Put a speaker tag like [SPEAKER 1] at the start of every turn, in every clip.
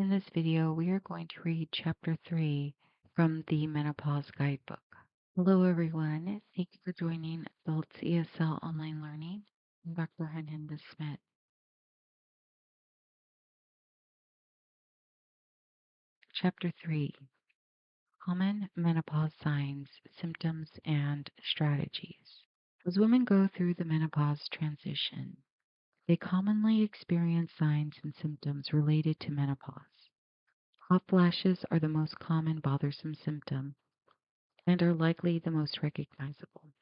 [SPEAKER 1] In this video, we are going to read Chapter 3 from the Menopause Guidebook. Hello, everyone. Thank you for joining Adults ESL Online Learning. I'm Dr. Hernandez Smith. Chapter 3 Common Menopause Signs, Symptoms, and Strategies. As women go through the menopause transition, they commonly experience signs and symptoms related to menopause. Hot flashes are the most common bothersome symptom and are likely the most recognizable.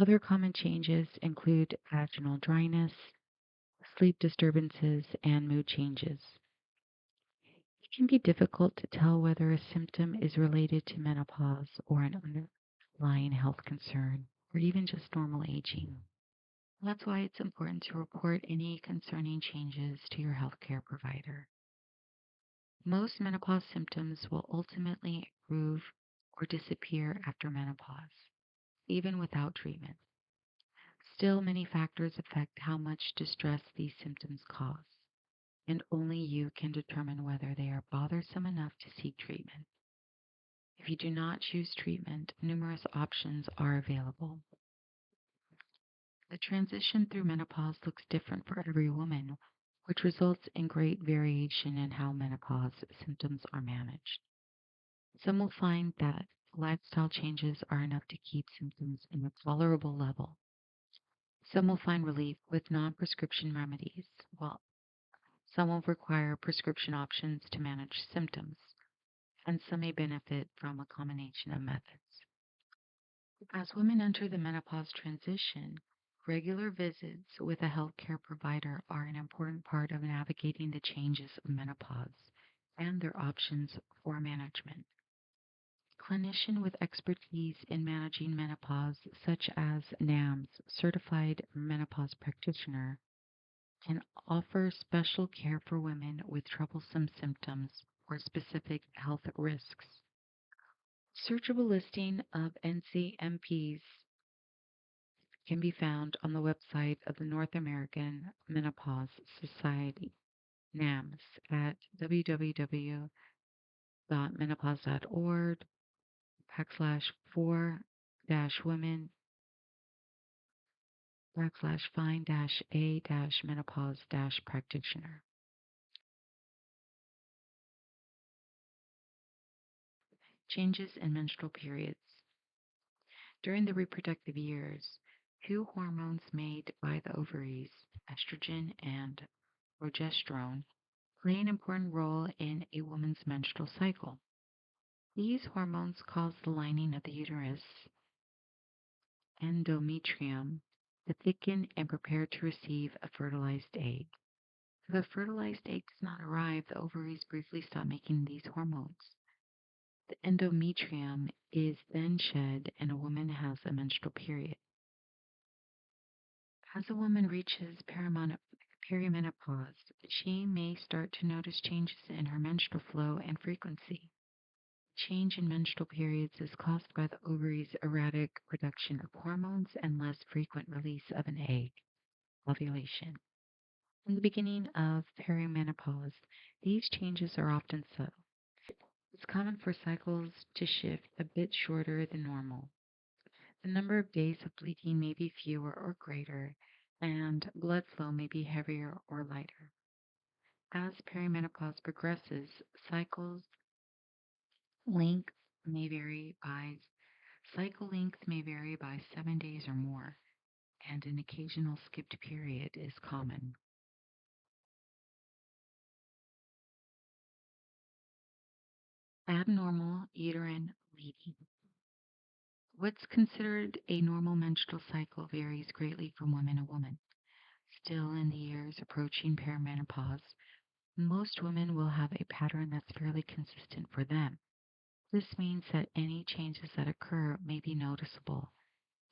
[SPEAKER 1] Other common changes include vaginal dryness, sleep disturbances, and mood changes. It can be difficult to tell whether a symptom is related to menopause or an underlying health concern, or even just normal aging. That's why it's important to report any concerning changes to your healthcare provider. Most menopause symptoms will ultimately improve or disappear after menopause, even without treatment. Still, many factors affect how much distress these symptoms cause, and only you can determine whether they are bothersome enough to seek treatment. If you do not choose treatment, numerous options are available. The transition through menopause looks different for every woman, which results in great variation in how menopause symptoms are managed. Some will find that lifestyle changes are enough to keep symptoms in a tolerable level. Some will find relief with non prescription remedies, while some will require prescription options to manage symptoms, and some may benefit from a combination of methods. As women enter the menopause transition, regular visits with a healthcare provider are an important part of navigating the changes of menopause and their options for management. Clinician with expertise in managing menopause, such as NAMS, Certified Menopause Practitioner, can offer special care for women with troublesome symptoms or specific health risks. Searchable listing of NCMPs can be found on the website of the North American Menopause Society, NAMS, at www.menopause.org /4-women /find-a-menopause-practitioner. Changes in menstrual periods. During the reproductive years, two hormones made by the ovaries, estrogen and progesterone, play an important role in a woman's menstrual cycle. These hormones cause the lining of the uterus, endometrium, to thicken and prepare to receive a fertilized egg. If a fertilized egg does not arrive, the ovaries briefly stop making these hormones. The endometrium is then shed and a woman has a menstrual period. As a woman reaches perimenopause, she may start to notice changes in her menstrual flow and frequency. Change in menstrual periods is caused by the ovary's erratic production of hormones and less frequent release of an egg, ovulation. In the beginning of perimenopause, these changes are often subtle. It's common for cycles to shift a bit shorter than normal. The number of days of bleeding may be fewer or greater, and blood flow may be heavier or lighter. As perimenopause progresses, length may vary by cycle length may vary by 7 days or more, and an occasional skipped period is common. Abnormal uterine bleeding. What's considered a normal menstrual cycle varies greatly from woman to woman. Still, in the years approaching perimenopause, most women will have a pattern that's fairly consistent for them. This means that any changes that occur may be noticeable.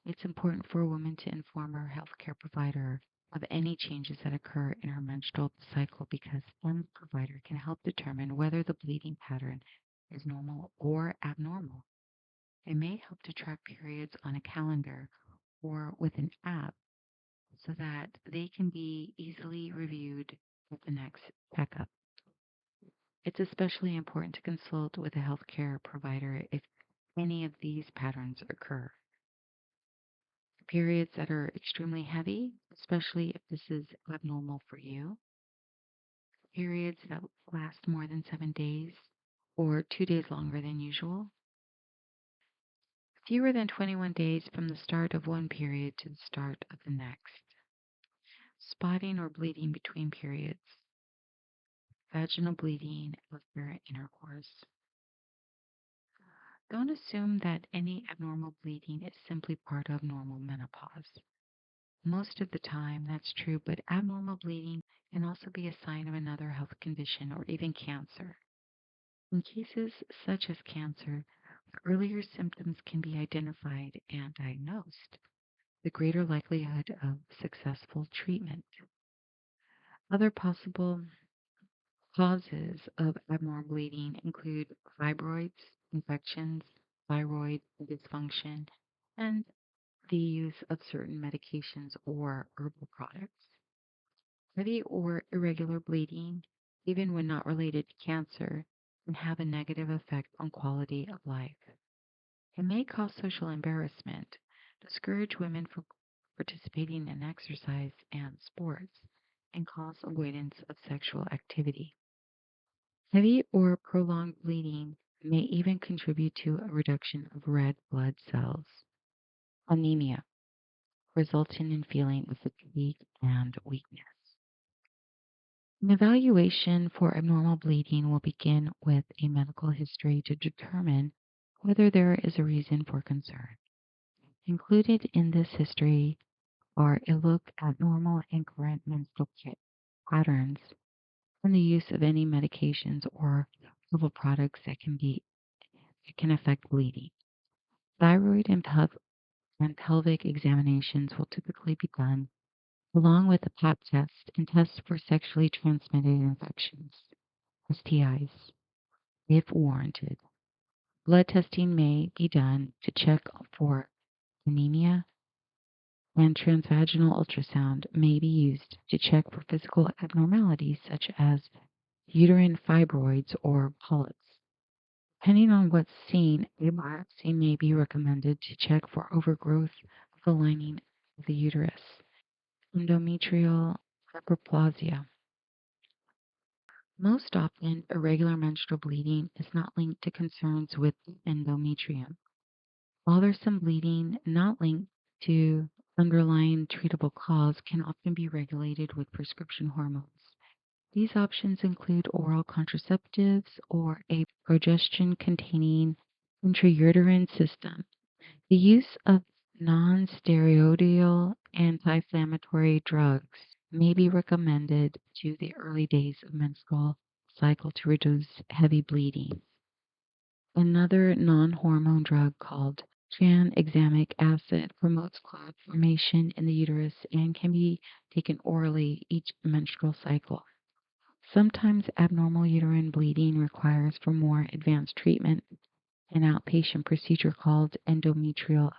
[SPEAKER 1] It's important for a woman to inform her healthcare provider of any changes that occur in her menstrual cycle because one provider can help determine whether the bleeding pattern is normal or abnormal. It may help to track periods on a calendar or with an app so that they can be easily reviewed at the next checkup. It's especially important to consult with a healthcare provider if any of these patterns occur. Periods that are extremely heavy, especially if this is abnormal for you. Periods that last more than 7 days or 2 days longer than usual. Fewer than 21 days from the start of one period to the start of the next. Spotting or bleeding between periods. Vaginal bleeding after intercourse. Don't assume that any abnormal bleeding is simply part of normal menopause. Most of the time, that's true, but abnormal bleeding can also be a sign of another health condition or even cancer. In cases such as cancer, the earlier symptoms can be identified and diagnosed, the greater likelihood of successful treatment. Other possible causes of abnormal bleeding include fibroids, infections, thyroid dysfunction, and the use of certain medications or herbal products. Heavy or irregular bleeding, even when not related to cancer, can have a negative effect on quality of life. It may cause social embarrassment, discourage women from participating in exercise and sports, and cause avoidance of sexual activity. Heavy or prolonged bleeding may even contribute to a reduction of red blood cells, anemia, resulting in feeling of fatigue and weakness. An evaluation for abnormal bleeding will begin with a medical history to determine whether there is a reason for concern. Included in this history are a look at normal and current menstrual patterns and the use of any medications or herbal products that can affect bleeding. Thyroid and pelvic examinations will typically be done along with a pap test and tests for sexually transmitted infections, STIs, if warranted. Blood testing may be done to check for anemia, and transvaginal ultrasound may be used to check for physical abnormalities such as uterine fibroids or polyps. Depending on what's seen, a biopsy may be recommended to check for overgrowth of the lining of the uterus, endometrial hyperplasia. Most often, irregular menstrual bleeding is not linked to concerns with endometrium. Bothersome bleeding not linked to underlying treatable cause can often be regulated with prescription hormones. These options include oral contraceptives or a progestin containing intrauterine system. The use of non-steroidal anti-inflammatory drugs may be recommended to the early days of menstrual cycle to reduce heavy bleeding. Another non-hormone drug called tranexamic acid promotes clot formation in the uterus and can be taken orally each menstrual cycle. Sometimes abnormal uterine bleeding requires for more advanced treatment an outpatient procedure called endometrial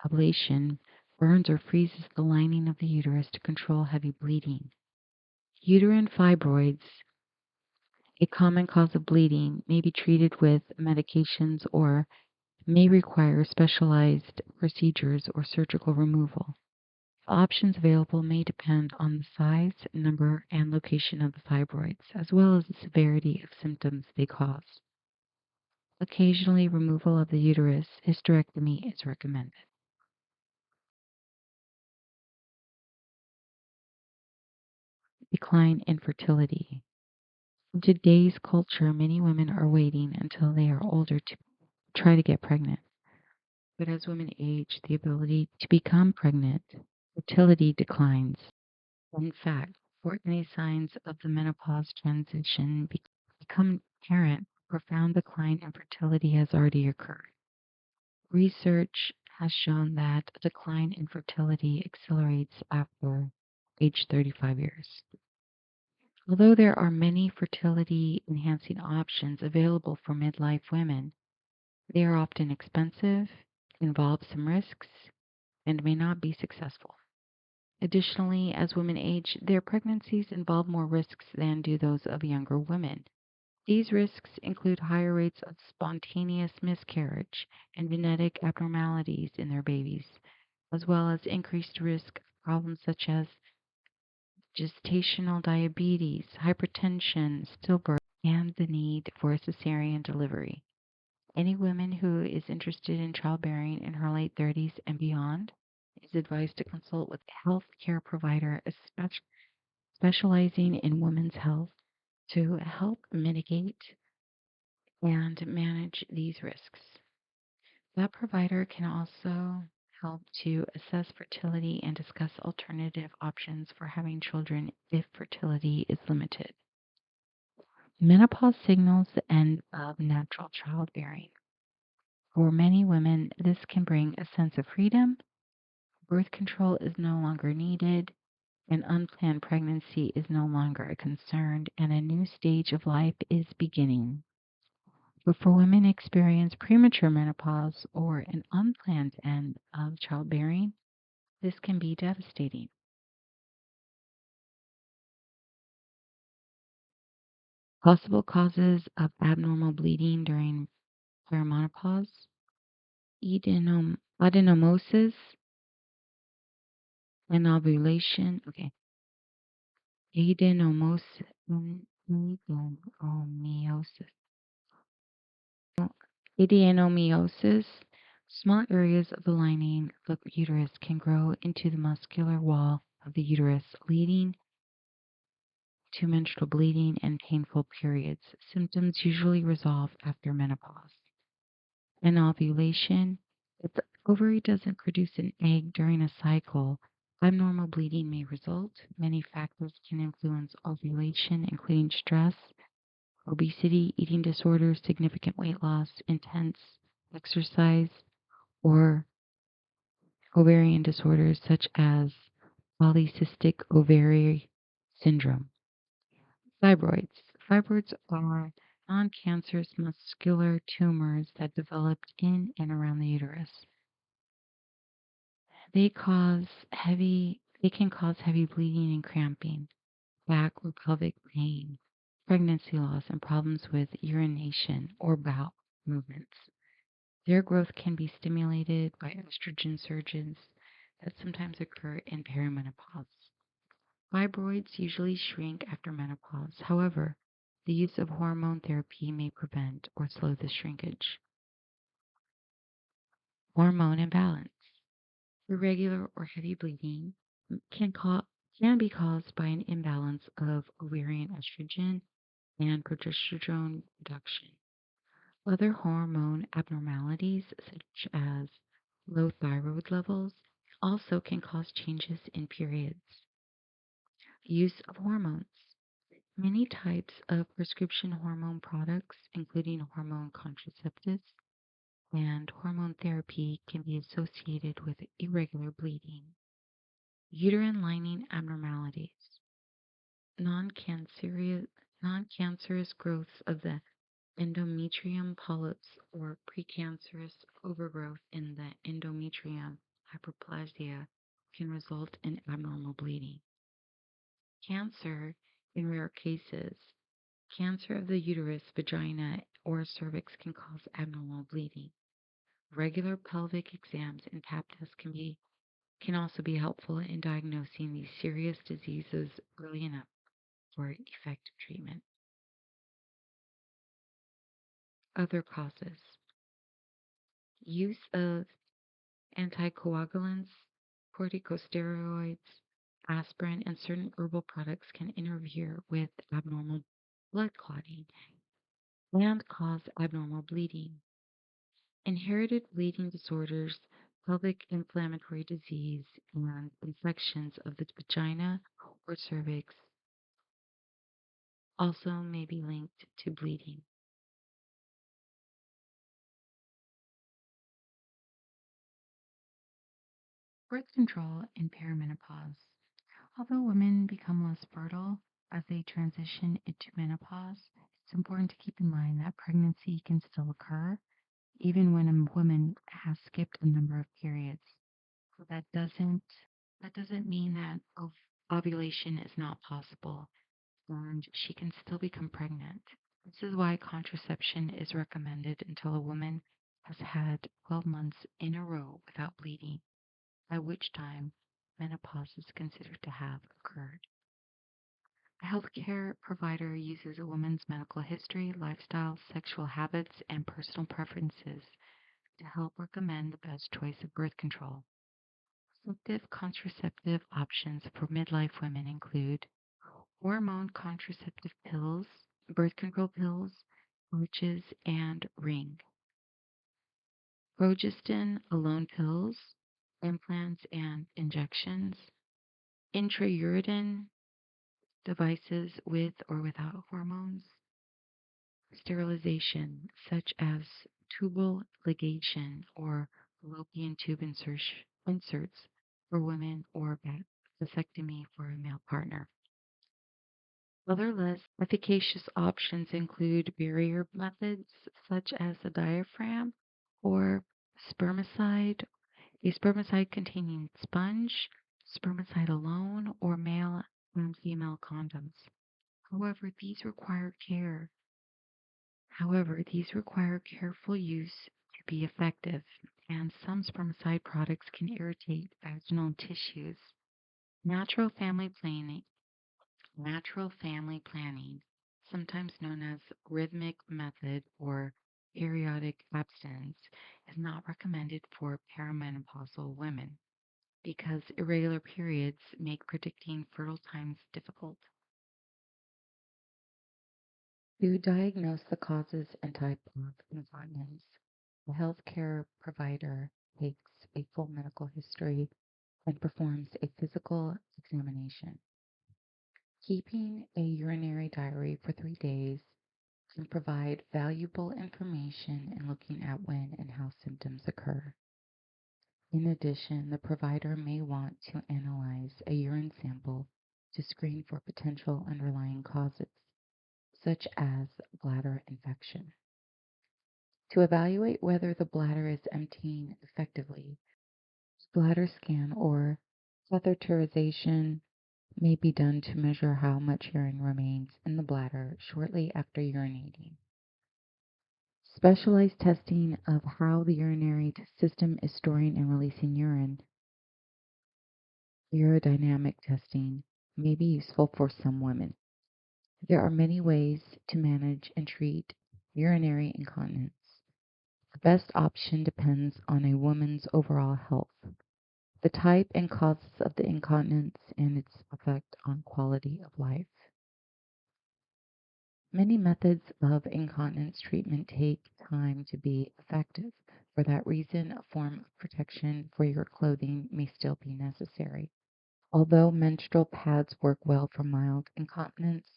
[SPEAKER 1] ablation burns or freezes the lining of the uterus to control heavy bleeding. Uterine fibroids, a common cause of bleeding, may be treated with medications or may require specialized procedures or surgical removal. The options available may depend on the size, number, and location of the fibroids, as well as the severity of symptoms they cause. Occasionally, removal of the uterus, hysterectomy, is recommended. Decline in fertility. In today's culture, many women are waiting until they are older to try to get pregnant. But as women age, the ability to become pregnant, fertility declines. In fact, before any signs of the menopause transition become apparent, profound decline in fertility has already occurred. Research has shown that a decline in fertility accelerates after age 35 years. Although there are many fertility enhancing options available for midlife women, they are often expensive, involve some risks, and may not be successful. Additionally, as women age, their pregnancies involve more risks than do those of younger women. These risks include higher rates of spontaneous miscarriage and genetic abnormalities in their babies, as well as increased risk of problems such as gestational diabetes, hypertension, stillbirth, and the need for a cesarean delivery. Any woman who is interested in childbearing in her late 30s and beyond is advised to consult with a health care provider specializing in women's health to help mitigate and manage these risks. That provider can also help to assess fertility and discuss alternative options for having children if fertility is limited. Menopause signals the end of natural childbearing. For many women, this can bring a sense of freedom. Birth control is no longer needed, and unplanned pregnancy is no longer a concern, and a new stage of life is beginning. But for women experience premature menopause or an unplanned end of childbearing, this can be devastating. Possible causes of abnormal bleeding during perimenopause, adenomosis, and ovulation. Okay, adenomyosis, adenomyosis, adenomyosis. Small areas of the lining of the uterus can grow into the muscular wall of the uterus, leading to menstrual bleeding and painful periods. Symptoms usually resolve after menopause. And ovulation, if the ovary doesn't produce an egg during a cycle, abnormal bleeding may result. Many factors can influence ovulation, including stress, obesity, eating disorders, significant weight loss, intense exercise, or ovarian disorders such as polycystic ovary syndrome. Fibroids. Fibroids are non-cancerous muscular tumors that developed in and around the uterus. They can cause heavy bleeding and cramping, back or pelvic pain, pregnancy loss, and problems with urination or bowel movements. Their growth can be stimulated by estrogen surges that sometimes occur in perimenopause. Fibroids usually shrink after menopause. However, the use of hormone therapy may prevent or slow the shrinkage. Hormone imbalance. Irregular or heavy bleeding can be caused by an imbalance of ovarian estrogen and progesterone production. Other hormone abnormalities, such as low thyroid levels, also can cause changes in periods. Use of hormones. Many types of prescription hormone products, including hormone contraceptives and hormone therapy, can be associated with irregular bleeding. Uterine lining abnormalities. Non-cancerous, non-cancerous growths of the endometrium polyps or precancerous overgrowth in the endometrium hyperplasia can result in abnormal bleeding. Cancer, in rare cases, cancer of the uterus, vagina, or cervix can cause abnormal bleeding. Regular pelvic exams and pap tests can also be helpful in diagnosing these serious diseases early enough for effective treatment. Other causes. Use of anticoagulants, corticosteroids, aspirin, and certain herbal products can interfere with abnormal blood clotting and cause abnormal bleeding. Inherited bleeding disorders, pelvic inflammatory disease, and infections of the vagina or cervix also may be linked to bleeding. Birth control in perimenopause. Although women become less fertile as they transition into menopause, it's important to keep in mind that pregnancy can still occur even when a woman has skipped a number of periods. So that doesn't mean that ovulation is not possible and she can still become pregnant. This is why contraception is recommended until a woman has had 12 months in a row without bleeding, at which time menopause is considered to have occurred. A healthcare provider uses a woman's medical history, lifestyle, sexual habits, and personal preferences to help recommend the best choice of birth control. Effective contraceptive options for midlife women include hormone contraceptive pills, birth control pills, pouches, and ring, progestin alone pills, implants and injections, intrauterine devices with or without hormones, sterilization such as tubal ligation or fallopian tube inserts for women or vasectomy for a male partner. Other less efficacious options include barrier methods such as the diaphragm or spermicide, a spermicide containing sponge, spermicide alone, or male and female condoms. However, these require care. these require careful use to be effective, and some spermicide products can irritate vaginal tissues. Natural family planning Natural family planning, sometimes known as rhythmic method or periodic abstinence, is not recommended for perimenopausal women because irregular periods make predicting fertile times difficult. To diagnose the causes and type of incontinence, a healthcare provider takes a full medical history and performs a physical examination. Keeping a urinary diary for 3 days can provide valuable information in looking at when and how symptoms occur. In addition, the provider may want to analyze a urine sample to screen for potential underlying causes, such as bladder infection. To evaluate whether the bladder is emptying effectively, bladder scan or catheterization may be done to measure how much urine remains in the bladder shortly after urinating. Specialized testing of how the urinary system is storing and releasing urine, urodynamic testing, may be useful for some women. There are many ways to manage and treat urinary incontinence. The best option depends on a woman's overall health, the type and causes of the incontinence, and its effect on quality of life. Many methods of incontinence treatment take time to be effective. For that reason, a form of protection for your clothing may still be necessary. Although menstrual pads work well for mild incontinence,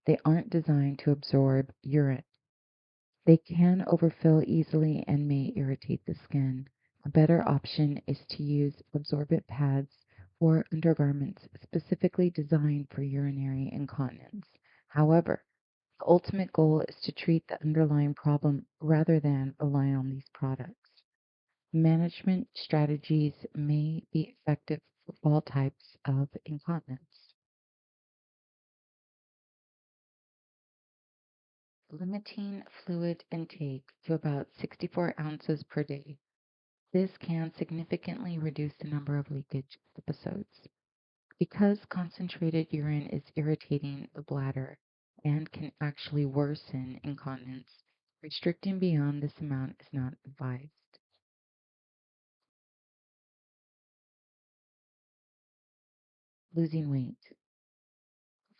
[SPEAKER 1] they aren't designed to absorb urine. They can overfill easily and may irritate the skin. A better option is to use absorbent pads or undergarments specifically designed for urinary incontinence. However, the ultimate goal is to treat the underlying problem rather than rely on these products. Management strategies may be effective for all types of incontinence. Limiting fluid intake to about 64 ounces per day. This can significantly reduce the number of leakage episodes. Because concentrated urine is irritating the bladder and can actually worsen incontinence, restricting beyond this amount is not advised. Losing weight.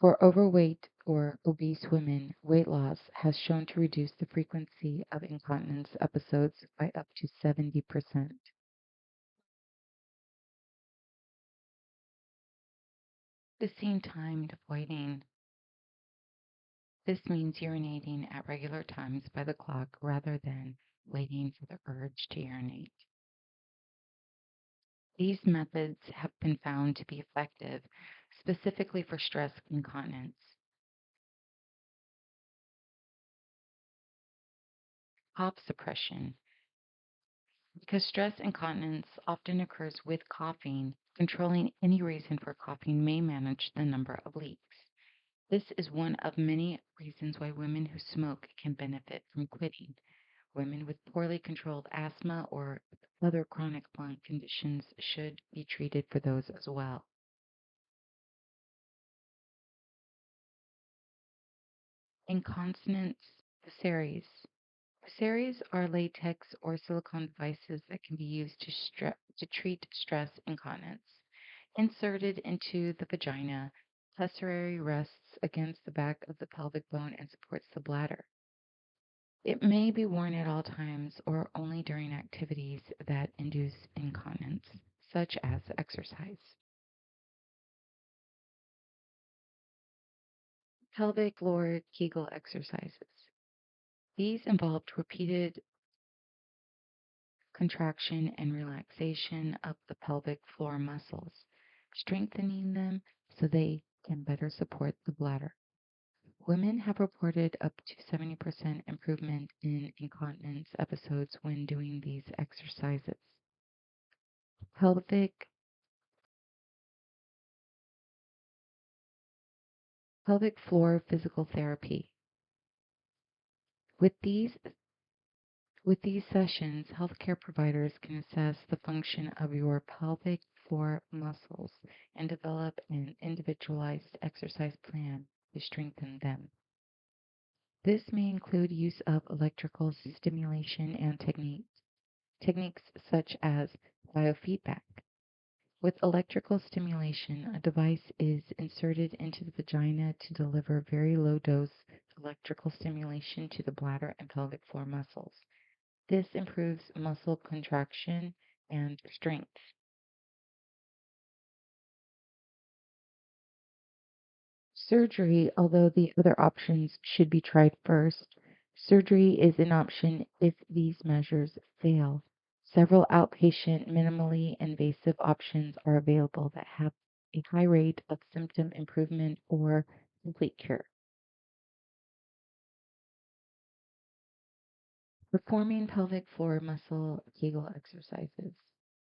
[SPEAKER 1] For overweight or obese women, weight loss has shown to reduce the frequency of incontinence episodes by up to 70%. The same time avoiding. This means urinating at regular times by the clock rather than waiting for the urge to urinate. These methods have been found to be effective, specifically for stress incontinence. Cough suppression. Because stress incontinence often occurs with coughing, controlling any reason for coughing may manage the number of leaks. This is one of many reasons why women who smoke can benefit from quitting. Women with poorly controlled asthma or other chronic lung conditions should be treated for those as well. Incontinence pessaries. Pessaries are latex or silicone devices that can be used to treat stress incontinence. Inserted into the vagina, pessary rests against the back of the pelvic bone and supports the bladder. It may be worn at all times or only during activities that induce incontinence, such as exercise. Pelvic floor Kegel exercises. These involved repeated contraction and relaxation of the pelvic floor muscles, strengthening them so they can better support the bladder. Women have reported up to 70% improvement in incontinence episodes when doing these exercises. Pelvic pelvic floor physical therapy. With these with these sessions, healthcare providers can assess the function of your pelvic floor muscles and develop an individualized exercise plan to strengthen them. This may include use of electrical stimulation and techniques such as biofeedback. With electrical stimulation, a device is inserted into the vagina to deliver very low dose electrical stimulation to the bladder and pelvic floor muscles. This improves muscle contraction and strength. Surgery, although the other options should be tried first, surgery is an option if these measures fail. Several outpatient, minimally invasive options are available that have a high rate of symptom improvement or complete cure. Performing pelvic floor muscle Kegel exercises.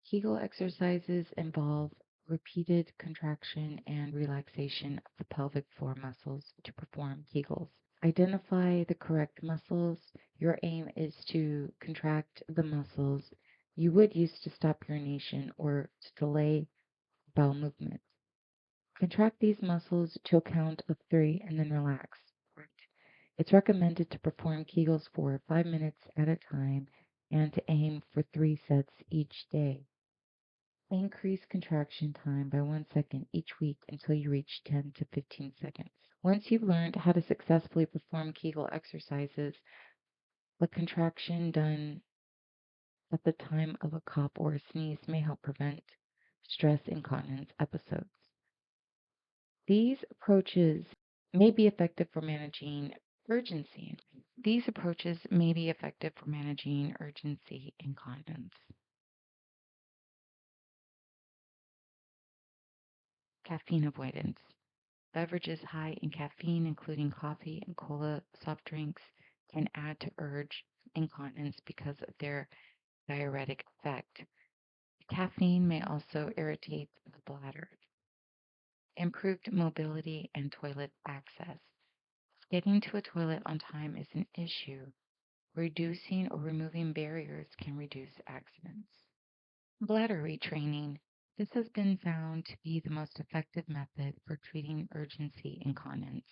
[SPEAKER 1] Kegel exercises involve repeated contraction and relaxation of the pelvic floor muscles to perform Kegels. Identify the correct muscles. Your aim is to contract the muscles you would use to stop urination or to delay bowel movements. Contract these muscles to a count of 3 and then relax. It's recommended to perform Kegels for 5 minutes at a time and to aim for 3 sets each day. Increase contraction time by 1 second each week until you reach 10 to 15 seconds. Once you've learned how to successfully perform Kegel exercises, the contraction done at the time of a cough or a sneeze may help prevent stress incontinence episodes. These approaches may be effective for managing urgency. These approaches may be effective for managing urgency incontinence. Caffeine avoidance. Beverages high in caffeine, including coffee and cola soft drinks, can add to urge incontinence because of their diuretic effect. Caffeine may also irritate the bladder. Improved mobility and toilet access. Getting to a toilet on time is an issue. Reducing or removing barriers can reduce accidents. Bladder retraining. This has been found to be the most effective method for treating urgency incontinence.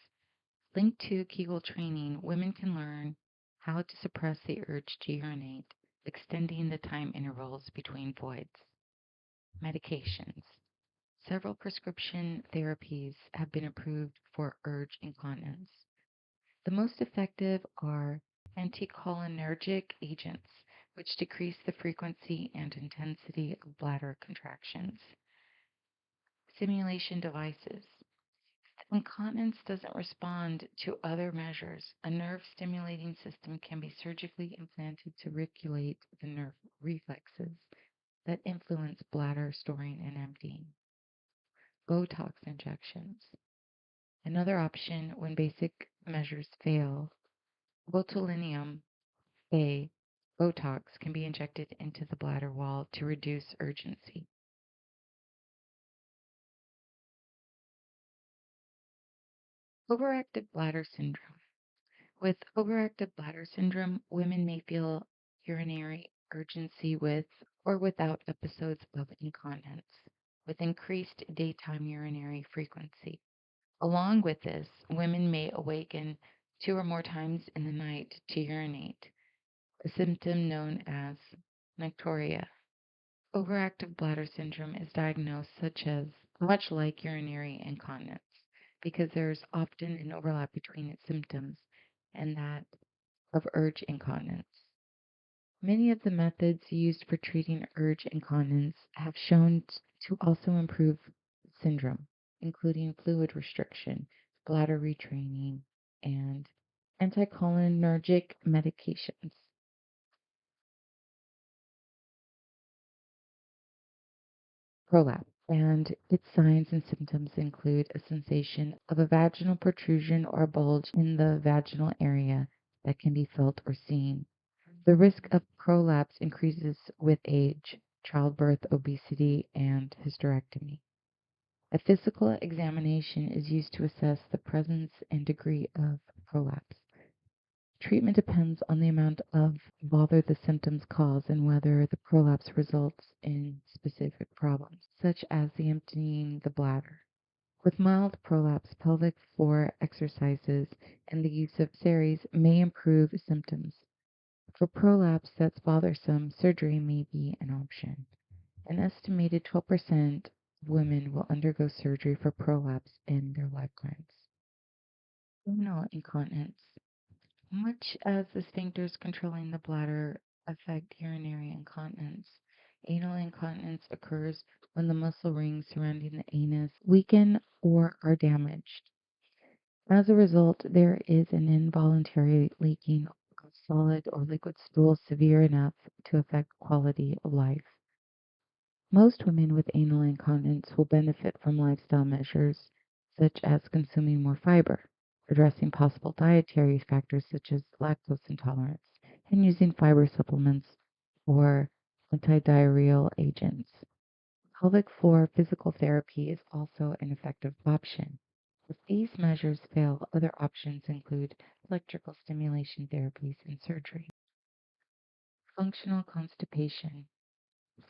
[SPEAKER 1] Linked to Kegel training, women can learn how to suppress the urge to urinate, extending the time intervals between voids. Medications. Several prescription therapies have been approved for urge incontinence. The most effective are anticholinergic agents, which decrease the frequency and intensity of bladder contractions. Simulation devices. If incontinence doesn't respond to other measures, a nerve stimulating system can be surgically implanted to regulate the nerve reflexes that influence bladder storing and emptying. Botox injections. Another option when basic measures fail, botulinum A, Botox can be injected into the bladder wall to reduce urgency. Overactive bladder syndrome. With overactive bladder syndrome, women may feel urinary urgency with or without episodes of incontinence, with increased daytime urinary frequency. Along with this, women may awaken 2 or more times in the night to urinate, a symptom known as nocturia. Overactive bladder syndrome is diagnosed much like urinary incontinence because there's often an overlap between its symptoms and that of urge incontinence. Many of the methods used for treating urge incontinence have shown to also improve syndrome, including fluid restriction, bladder retraining, and anticholinergic medications. Prolapse, and its signs and symptoms include a sensation of a vaginal protrusion or bulge in the vaginal area that can be felt or seen. The risk of prolapse increases with age, childbirth, obesity, and hysterectomy. A physical examination is used to assess the presence and degree of prolapse. Treatment depends on the amount of bother the symptoms cause and whether the prolapse results in specific problems, such as the emptying the bladder. With mild prolapse, pelvic floor exercises and the use of series may improve symptoms. For prolapse that's bothersome, surgery may be an option. An estimated 12% of women will undergo surgery for prolapse in their lifetimes. Anal incontinence. Much as the sphincters controlling the bladder affect urinary incontinence, anal incontinence occurs when the muscle rings surrounding the anus weaken or are damaged. As a result, there is an involuntary leaking of solid or liquid stool severe enough to affect quality of life. Most women with anal incontinence will benefit from lifestyle measures such as consuming more fiber, addressing possible dietary factors such as lactose intolerance, and using fiber supplements or antidiarrheal agents. Pelvic floor physical therapy is also an effective option. If these measures fail, other options include electrical stimulation therapies and surgery. Functional constipation.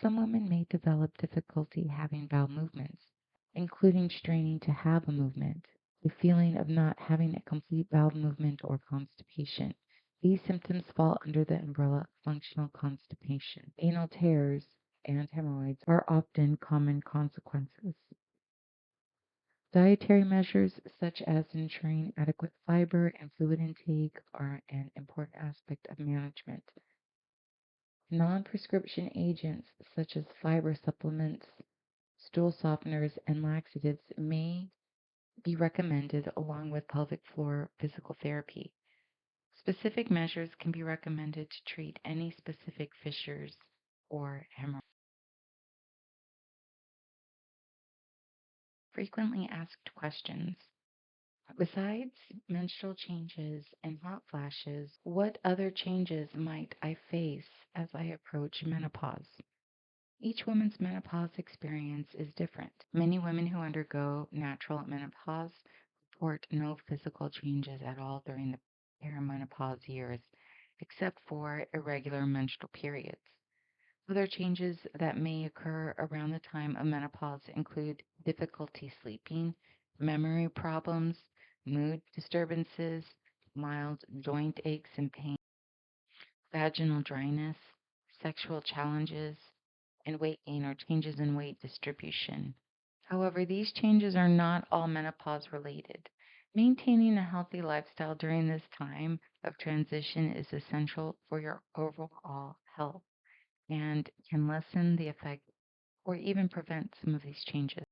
[SPEAKER 1] Some women may develop difficulty having bowel movements, including straining to have a movement, the feeling of not having a complete bowel movement, or constipation. These symptoms fall under the umbrella of functional constipation. Anal tears and hemorrhoids are often common consequences. Dietary measures such as ensuring adequate fiber and fluid intake are an important aspect of management. Non-prescription agents such as fiber supplements, stool softeners, and laxatives may be recommended along with pelvic floor physical therapy. Specific measures can be recommended to treat any specific fissures or hemorrhoids. Frequently asked questions. Besides menstrual changes and hot flashes, what other changes might I face as I approach menopause? Each woman's menopause experience is different. Many women who undergo natural menopause report no physical changes at all during the perimenopause years, except for irregular menstrual periods. Other changes that may occur around the time of menopause include difficulty sleeping, memory problems, mood disturbances, mild joint aches and pain, vaginal dryness, sexual challenges, and weight gain or changes in weight distribution. However, these changes are not all menopause related. Maintaining a healthy lifestyle during this time of transition is essential for your overall health and can lessen the effect or even prevent some of these changes.